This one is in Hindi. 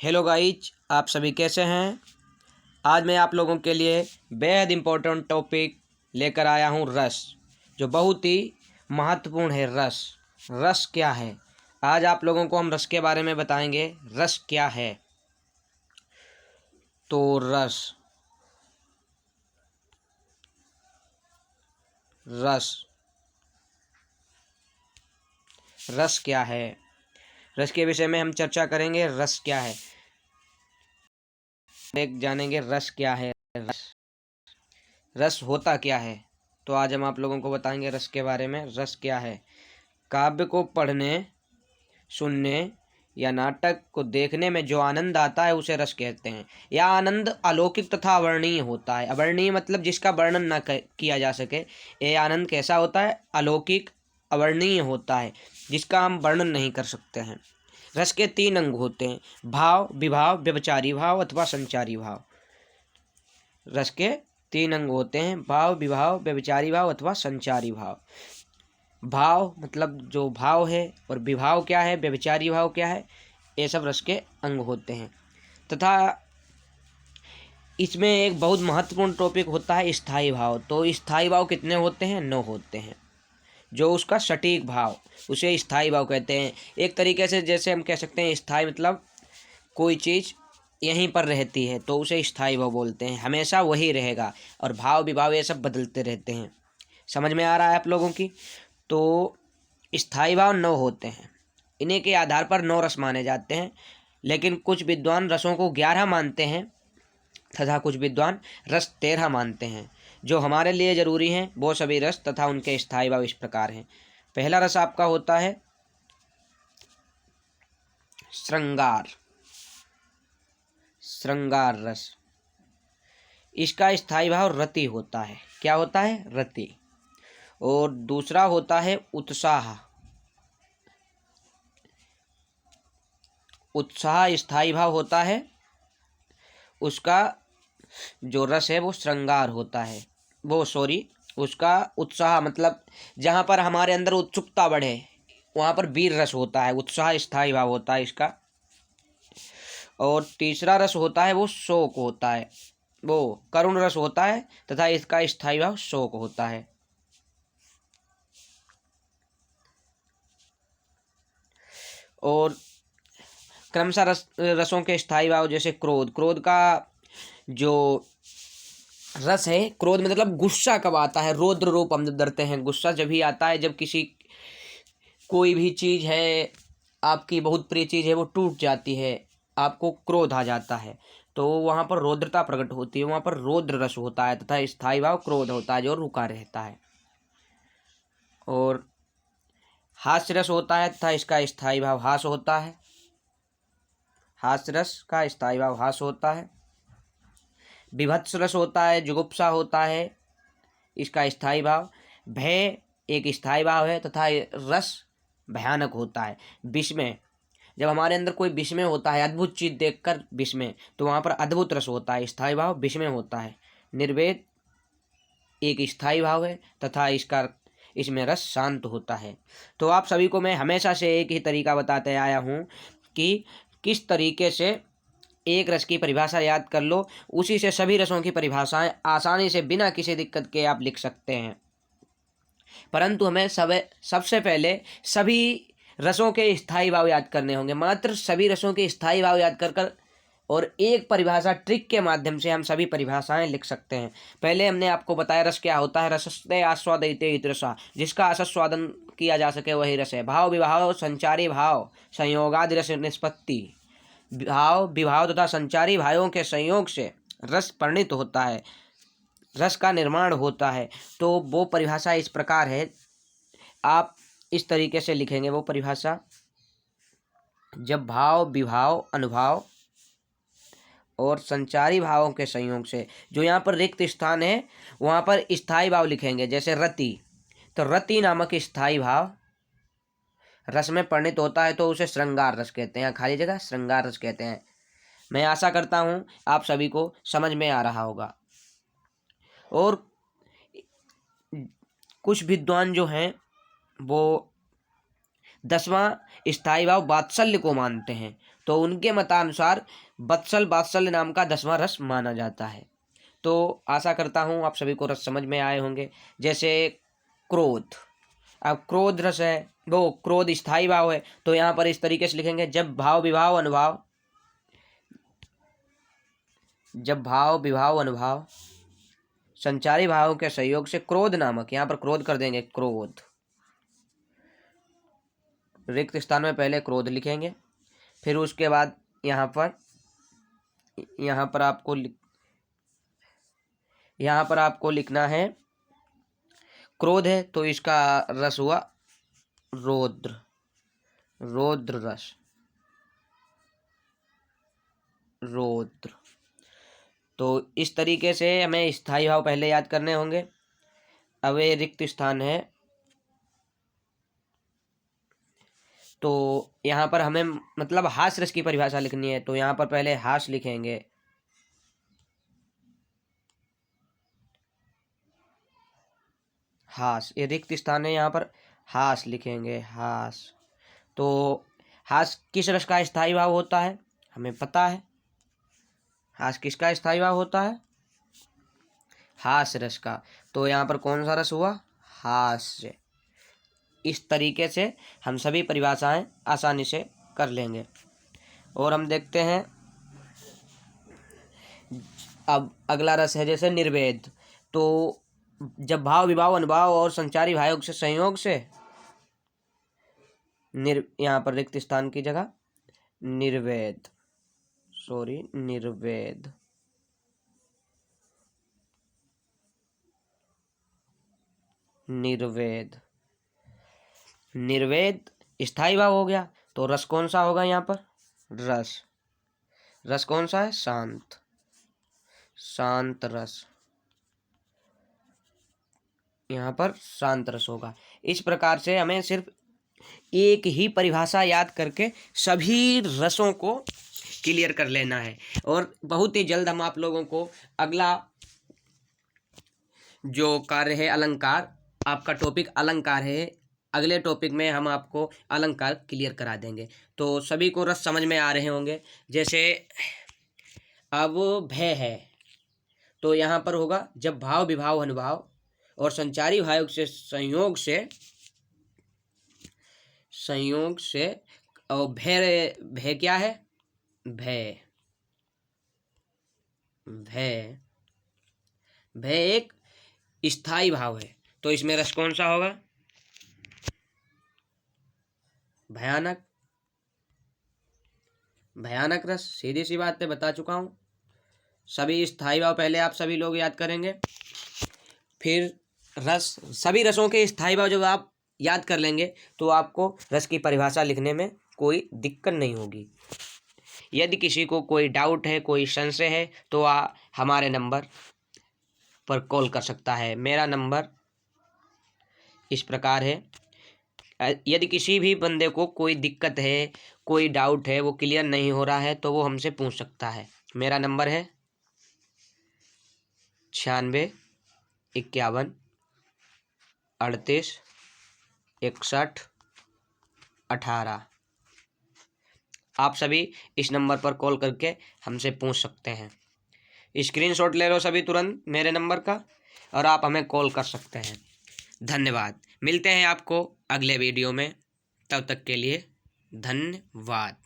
हेलो गाइज, आप सभी कैसे हैं। आज मैं आप लोगों के लिए बेहद इम्पोर्टेंट टॉपिक लेकर आया हूँ, रस, जो बहुत ही महत्वपूर्ण है। रस रस क्या है, आज आप लोगों को हम रस के बारे में बताएंगे। रस क्या है? तो रस रस क्या है, रस के विषय में हम चर्चा करेंगे। रस क्या है, एक जानेंगे रस क्या है। रस होता क्या है, तो आज हम आप लोगों को बताएंगे रस के बारे में। रस क्या है? काव्य को पढ़ने, सुनने या नाटक को देखने में जो आनंद आता है उसे रस कहते हैं। यह आनंद अलौकिक तथा अवर्णनीय होता है। अवर्णनीय मतलब जिसका वर्णन न किया जा सके। यह आनंद कैसा होता है? अलौकिक, अवर्णनीय होता है, जिसका हम वर्णन नहीं कर सकते हैं। रस के 3 अंग होते हैं: भाव, विभाव, व्यभिचारी भाव अथवा संचारी भाव। रस के 3 अंग होते हैं: भाव, विभाव, व्यभिचारी भाव अथवा संचारी भाव। भाव मतलब जो भाव है, और विभाव क्या है, व्यभिचारी भाव क्या है, ये सब रस के अंग होते हैं। तथा इसमें एक बहुत महत्वपूर्ण टॉपिक होता है स्थायी भाव। तो स्थायी भाव कितने होते हैं? 9 होते हैं। जो उसका सटीक भाव, उसे स्थायी भाव कहते हैं। एक तरीके से जैसे हम कह सकते हैं, स्थायी मतलब कोई चीज़ यहीं पर रहती है तो उसे स्थायी भाव बोलते हैं, हमेशा वही रहेगा। और भाव, विभाव ये सब बदलते रहते हैं। समझ में आ रहा है आप लोगों की? तो स्थायी भाव 9 होते हैं। इन्हीं के आधार पर 9 रस माने जाते हैं। लेकिन कुछ विद्वान रसों को 11 मानते हैं तथा कुछ विद्वान रस 13 मानते हैं। जो हमारे लिए जरूरी हैं वो सभी रस तथा उनके स्थायी भाव इस प्रकार हैं। पहला रस आपका होता है श्रृंगार। श्रृंगार रस, इसका स्थायी भाव रति होता है। क्या होता है? रति। और दूसरा होता है उत्साह। उत्साह स्थायी भाव होता है, उसका जो रस है वो श्रृंगार होता है। उसका उत्साह मतलब जहाँ पर हमारे अंदर उत्सुकता बढ़े वहाँ पर वीर रस होता है। उत्साह स्थायी भाव होता है इसका। और तीसरा रस होता है वो शोक होता है, वो करुण रस होता है तथा इसका स्थायी भाव शोक होता है। और क्रमशः रसों के स्थायी भाव, जैसे क्रोध। क्रोध का जो रस है, क्रोध मतलब गुस्सा कब आता है? रौद्र रूप हम जब डरते हैं, गुस्सा जब ही आता है जब कोई भी चीज़ है, आपकी बहुत प्रिय चीज़ है, वो टूट जाती है, आपको क्रोध आ जाता है, तो वहाँ पर रौद्रता प्रकट होती है, वहाँ पर रौद्र रस होता है तथा स्थायी भाव क्रोध होता है जो रुका रहता है। और हास्य रस होता है तथा इसका स्थायी भाव हास होता है। हास्य रस का स्थायी भाव हास होता है। विभत्स रस होता है, जुगुप्सा होता है, इसका स्थायी भाव भय एक स्थायी भाव है तथा रस भयानक होता है। विस्मय, जब हमारे अंदर कोई विस्मय होता है, अद्भुत चीज देखकर विस्मय, तो वहाँ पर अद्भुत रस होता है, स्थायी भाव विस्मय होता है। निर्वेद एक स्थायी भाव है तथा इसमें रस शांत होता है। तो आप सभी को मैं हमेशा से एक ही तरीका बताते आया हूँ कि किस तरीके से एक रस की परिभाषा याद कर लो, उसी से सभी रसों की परिभाषाएं आसानी से बिना किसी दिक्कत के आप लिख सकते हैं। परंतु हमें सबसे पहले सभी रसों के स्थायी भाव याद करने होंगे। मात्र सभी रसों के स्थायी भाव याद कर और एक परिभाषा ट्रिक के माध्यम से हम सभी परिभाषाएं लिख सकते हैं। पहले हमने आपको बताया रस क्या होता है। रसस्ते आस्वादयते इति रसा, जिसका आस्वादन किया जा सके वही रस है। भाव, विभाव, संचारी भाव, संयोगादि रस निष्पत्ति। भाव, विभाव तथा संचारी भावों के संयोग से रस परिणित होता है, रस का निर्माण होता है। तो वो परिभाषा इस प्रकार है, आप इस तरीके से लिखेंगे वो परिभाषा। जब भाव, विभाव, अनुभाव और संचारी भावों के संयोग से, जो यहाँ पर रिक्त स्थान है वहाँ पर स्थायी भाव लिखेंगे, जैसे रति। तो रति नामक स्थायी भाव रस में परिणित होता है तो उसे श्रृंगार रस कहते हैं, खाली जगह श्रृंगार रस कहते हैं। मैं आशा करता हूँ आप सभी को समझ में आ रहा होगा। और कुछ विद्वान जो हैं वो 10वां स्थायी भाव वात्सल्य को मानते हैं, तो उनके मतानुसार वत्सल वात्सल्य नाम का 10वां रस माना जाता है। तो आशा करता हूँ आप सभी को रस समझ में आए होंगे। जैसे क्रोध, अब क्रोध रस है, वो क्रोध स्थायी भाव है, तो यहाँ पर इस तरीके से लिखेंगे, जब भाव विभाव अनुभाव संचारी भावों के सहयोग से क्रोध नामक, यहाँ पर क्रोध कर देंगे, क्रोध, रिक्त स्थान में पहले क्रोध लिखेंगे, फिर उसके बाद यहाँ पर आपको लिखना है क्रोध है, तो इसका रस हुआ रौद्र, रौद्र रस, रौद्र। तो इस तरीके से हमें स्थायी भाव पहले याद करने होंगे। अब ये रिक्त स्थान है, तो यहाँ पर हमें मतलब हास रस की परिभाषा लिखनी है, तो यहाँ पर पहले हास लिखेंगे, हास, ये रिक्त स्थान है, यहाँ पर हास लिखेंगे, हास। तो हास किस रस का स्थायी भाव होता है, हमें पता है, हास किसका स्थायी भाव होता है, हास रस का। तो यहाँ पर कौन सा रस हुआ, हास्य। इस तरीके से हम सभी परिभाषाएं आसानी से कर लेंगे। और हम देखते हैं अब अगला रस है जैसे निर्वेद। तो जब भाव विभाव अनुभाव और संचारी भावों से संयोग से यहाँ पर रिक्त स्थान की जगह निर्वेद, निर्वेद, निर्वेद, निर्वेद स्थायी भाव हो गया, तो रस कौन सा होगा यहाँ पर, रस कौन सा है, शांत, शांत रस, यहाँ पर शांत रस होगा। इस प्रकार से हमें सिर्फ एक ही परिभाषा याद करके सभी रसों को क्लियर कर लेना है। और बहुत ही जल्द हम आप लोगों को अगला जो कार्य है अलंकार, आपका टॉपिक अलंकार है, अगले टॉपिक में हम आपको अलंकार क्लियर करा देंगे। तो सभी को रस समझ में आ रहे होंगे। जैसे अब भय है, तो यहाँ पर होगा जब भाव विभाव अनुभाव और संचारी भाव से संयोग से और भय क्या है, भय एक स्थायी भाव है, तो इसमें रस कौन सा होगा, भयानक, भयानक रस। सीधी सी बात है, बता चुका हूं। सभी स्थायी भाव पहले आप सभी लोग याद करेंगे, फिर रस, सभी रसों के स्थायी भाव जब आप याद कर लेंगे तो आपको रस की परिभाषा लिखने में कोई दिक्कत नहीं होगी। यदि किसी को कोई डाउट है, कोई संशय है, तो हमारे नंबर पर कॉल कर सकता है। मेरा नंबर इस प्रकार है। यदि किसी भी बंदे को कोई दिक्कत है, कोई डाउट है, वो क्लियर नहीं हो रहा है, तो वो हमसे पूछ सकता है। मेरा नंबर है 96 51 38 61 18। आप सभी इस नंबर पर कॉल करके हमसे पूछ सकते हैं। स्क्रीनशॉट ले लो सभी तुरंत मेरे नंबर का, और आप हमें कॉल कर सकते हैं। धन्यवाद। मिलते हैं आपको अगले वीडियो में, तब तक के लिए धन्यवाद।